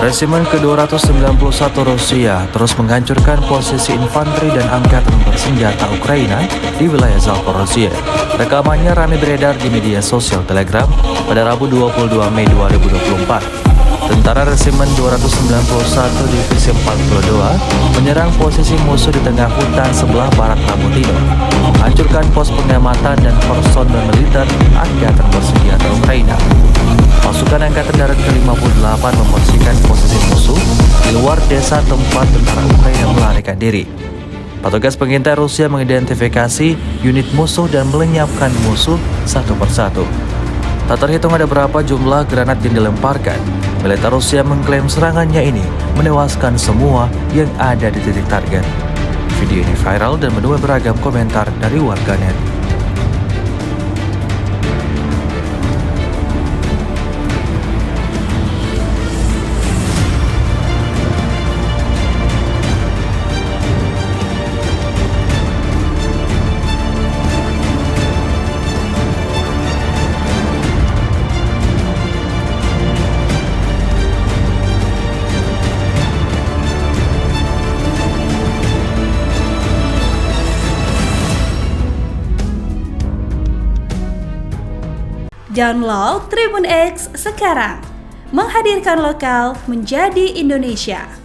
Resimen ke-291 Rusia terus menghancurkan posisi infanteri dan angkatan bersenjata Ukraina di wilayah Zaporozhye. Rekamannya ramai beredar di media sosial Telegram pada Rabu 22 Mei 2024. Tentara Resimen 291 Divisi 42 menyerang posisi musuh di tengah hutan sebelah barat Ramutino, menghancurkan pos pengamatan dan personel militer angkatan bersenjata Ukraina. Pasukan Angkatan Darat ke-58 membersihkan posisi musuh di luar desa tempat tentara Ukraina melarikan diri. Petugas pengintai Rusia mengidentifikasi unit musuh dan melenyapkan musuh satu persatu. Tak terhitung ada berapa jumlah granat yang dilemparkan. Militer Rusia mengklaim serangannya ini menewaskan semua yang ada di titik target. Video ini viral dan menuai beragam komentar dari warganet. Download Tribun X sekarang, menghadirkan lokal menjadi Indonesia.